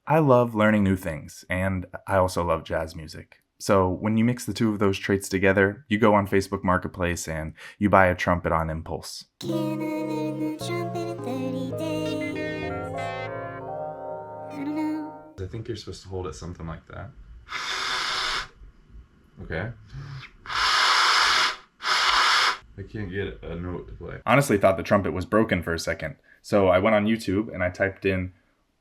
I love learning new things, and I also love jazz music. So when you mix the two of those traits together, you go on Facebook Marketplace and you buy a trumpet on impulse. Can I learn the trumpet in 30 days? I don't know. I think you're supposed to hold it something like that. Okay. I can't get a note to play. Honestly thought the trumpet was broken for a second. So I went on YouTube and I typed in,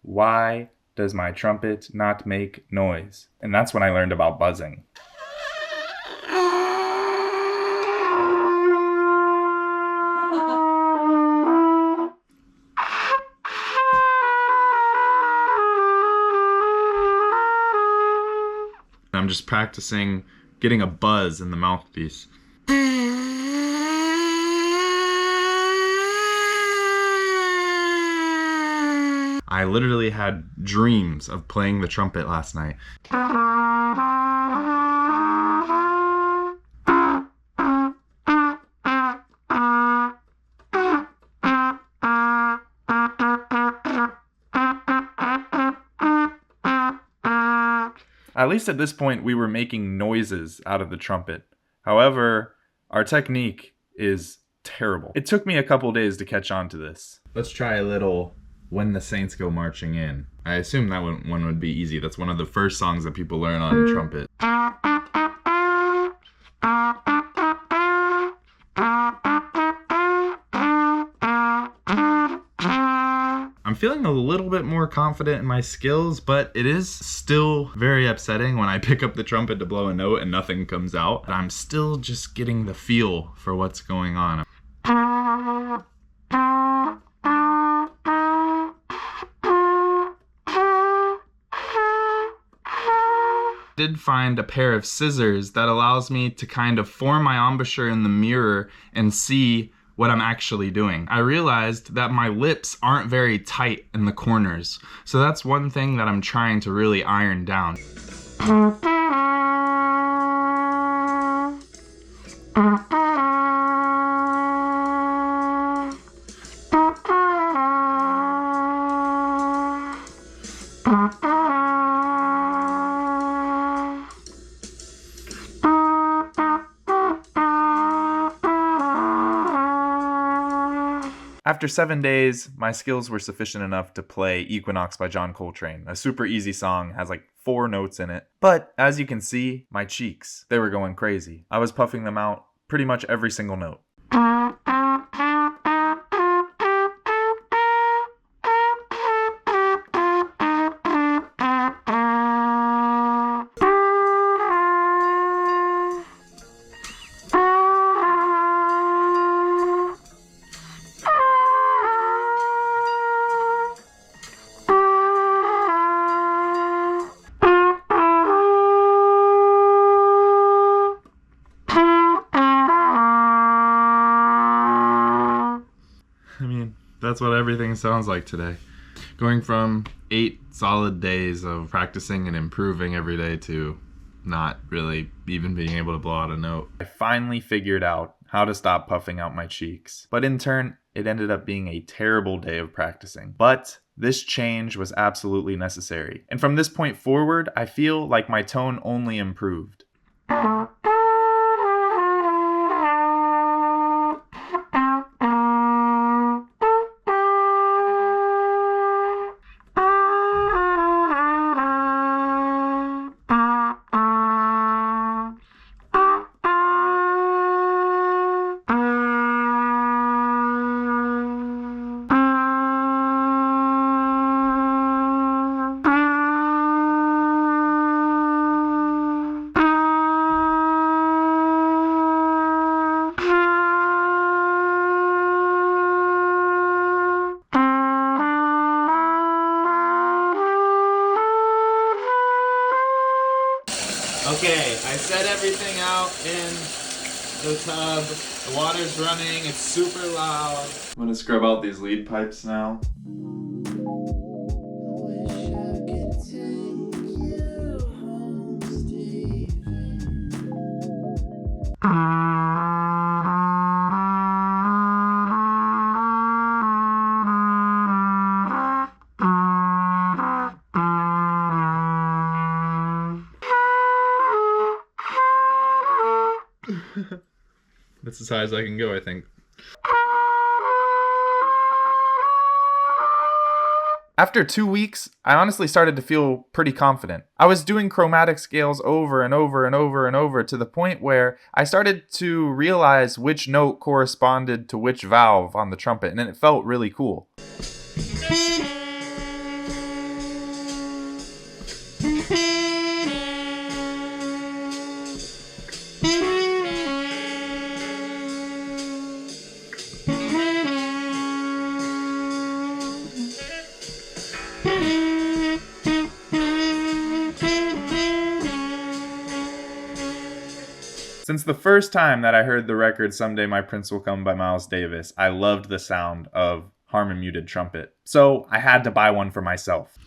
"Why does my trumpet not make noise?" And that's when I learned about buzzing. I'm just practicing getting a buzz in the mouthpiece. I literally had dreams of playing the trumpet last night. At least at this point, we were making noises out of the trumpet. However, our technique is terrible. It took me a couple days to catch on to this. Let's try a little "When the Saints Go Marching In." I assume that one would be easy. That's one of the first songs that people learn on trumpet. I'm feeling a little bit more confident in my skills, but it is still very upsetting when I pick up the trumpet to blow a note and nothing comes out. I'm still just getting the feel for what's going on. Did find a pair of scissors that allows me to kind of form my embouchure in the mirror and see what I'm actually doing. I realized that my lips aren't very tight in the corners, so that's one thing that I'm trying to really iron down. After 7 days, my skills were sufficient enough to play Equinox by John Coltrane. A super easy song, has like 4 notes in it. But as you can see, my cheeks, they were going crazy. I was puffing them out pretty much every single note. That's what everything sounds like today. Going from 8 solid days of practicing and improving every day to not really even being able to blow out a note. I finally figured out how to stop puffing out my cheeks. But in turn, it ended up being a terrible day of practicing. But this change was absolutely necessary. And from this point forward, I feel like my tone only improved. Okay, I set everything out in the tub. The water's running, it's super loud. I'm gonna scrub out these lead pipes now. That's as high as I can go, I think. After 2 weeks, I honestly started to feel pretty confident. I was doing chromatic scales over and over and over and over to the point where I started to realize which note corresponded to which valve on the trumpet, and it felt really cool. Since the first time that I heard the record Someday My Prince Will Come by Miles Davis, I loved the sound of Harmon muted trumpet. So I had to buy one for myself.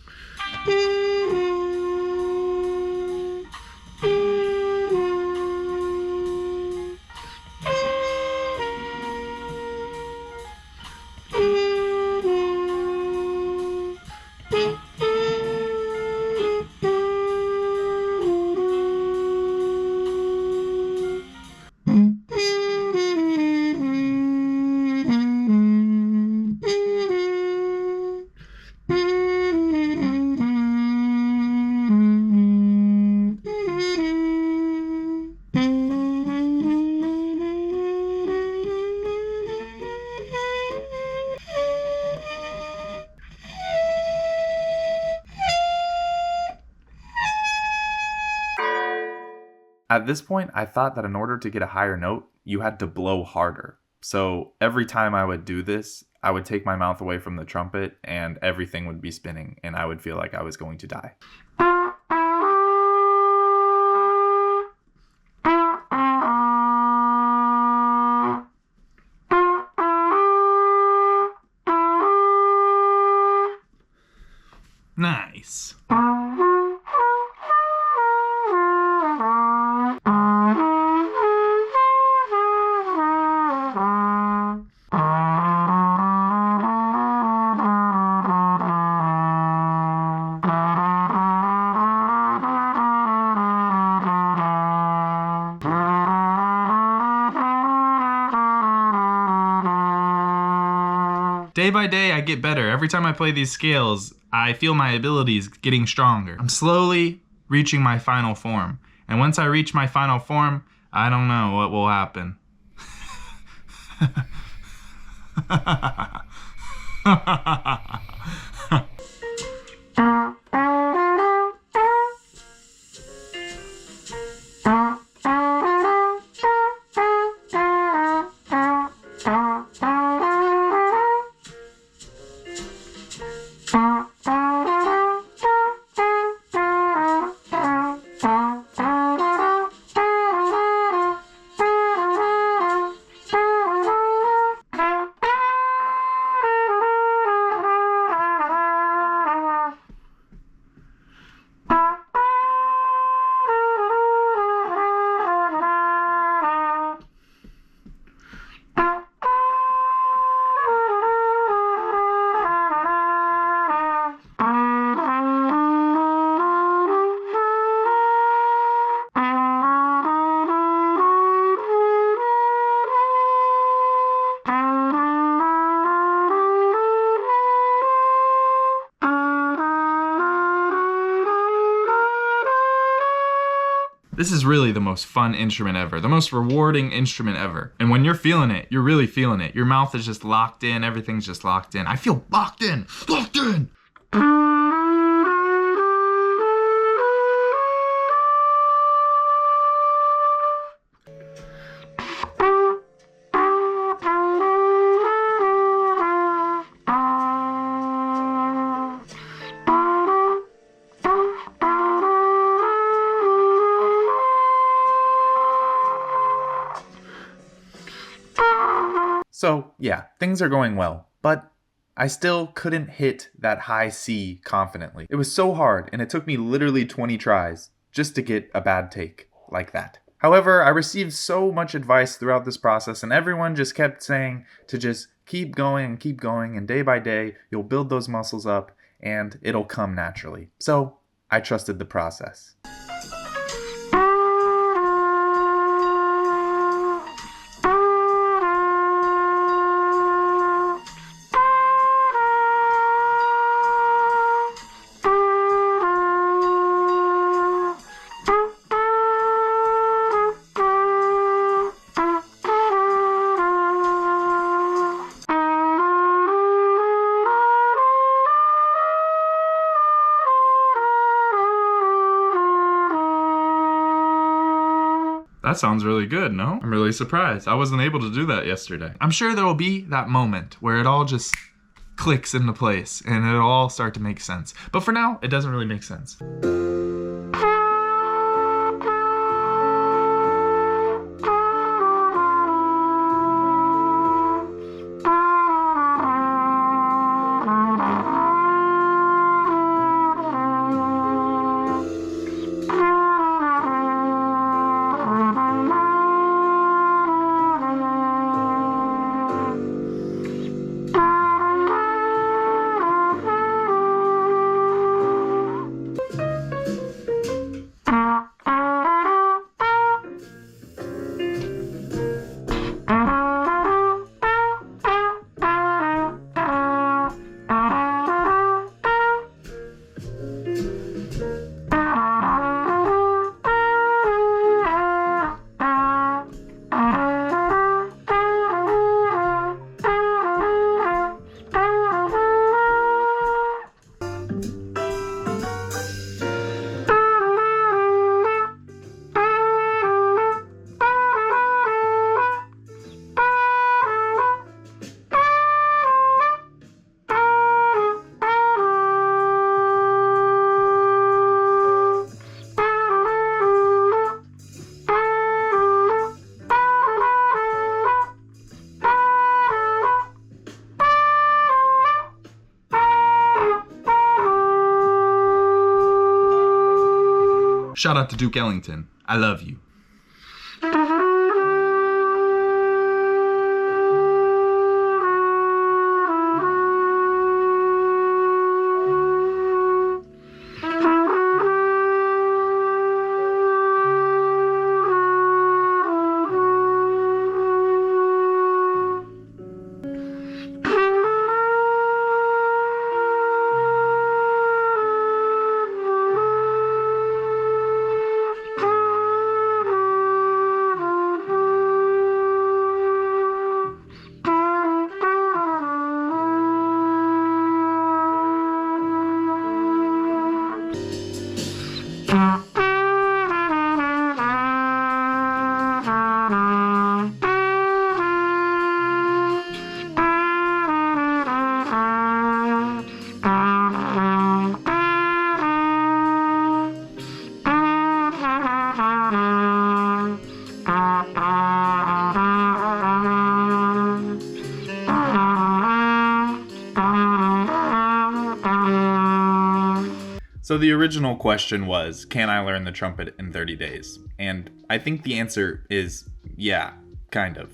At this point, I thought that in order to get a higher note, you had to blow harder. So every time I would do this, I would take my mouth away from the trumpet and everything would be spinning and I would feel like I was going to die. Nice. Day by day, I get better. Every time I play these scales, I feel my abilities getting stronger. I'm slowly reaching my final form. And once I reach my final form, I don't know what will happen. This is really the most fun instrument ever, the most rewarding instrument ever. And when you're feeling it, you're really feeling it. Your mouth is just locked in, everything's just locked in. I feel locked in, locked in. So yeah, things are going well, but I still couldn't hit that high C confidently. It was so hard, and it took me literally 20 tries just to get a bad take like that. However, I received so much advice throughout this process, and everyone just kept saying to just keep going, and day by day, you'll build those muscles up, and it'll come naturally. So I trusted the process. That sounds really good, no? I'm really surprised. I wasn't able to do that yesterday. I'm sure there will be that moment where it all just clicks into place and it'll all start to make sense. But for now, it doesn't really make sense. Shout out to Duke Ellington. I love you. So the original question was, can I learn the trumpet in 30 days? And I think the answer is yeah, kind of.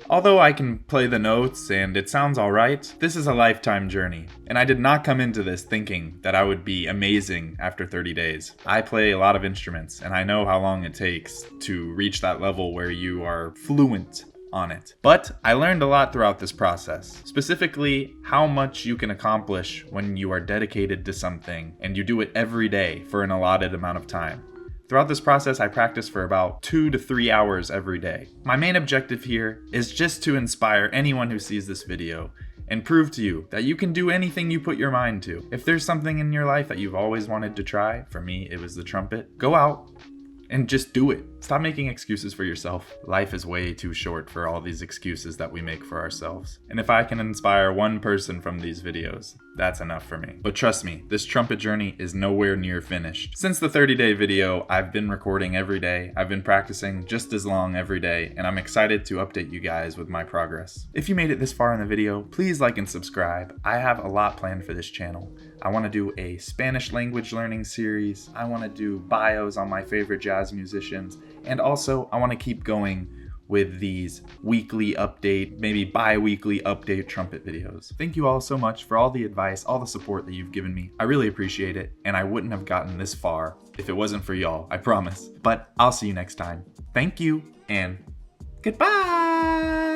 Although I can play the notes and it sounds alright, this is a lifetime journey, and I did not come into this thinking that I would be amazing after 30 days. I play a lot of instruments, and I know how long it takes to reach that level where you are fluent on it. But I learned a lot throughout this process, specifically how much you can accomplish when you are dedicated to something and you do it every day for an allotted amount of time. Throughout this process, I practice for about 2 to 3 hours every day. My main objective here is just to inspire anyone who sees this video and prove to you that you can do anything you put your mind to. If there's something in your life that you've always wanted to try, for me it was the trumpet, go out and just do it. Stop making excuses for yourself. Life is way too short for all these excuses that we make for ourselves. And if I can inspire one person from these videos, that's enough for me. But trust me, this trumpet journey is nowhere near finished. Since the 30-day video, I've been recording every day. I've been practicing just as long every day, and I'm excited to update you guys with my progress. If you made it this far in the video, please like and subscribe. I have a lot planned for this channel. I want to do a Spanish language learning series. I want to do bios on my favorite jazz musicians. And also, I want to keep going with these weekly update, maybe bi-weekly update trumpet videos. Thank you all so much for all the advice, all the support that you've given me. I really appreciate it, and I wouldn't have gotten this far if it wasn't for y'all, I promise. But I'll see you next time. Thank you, and goodbye!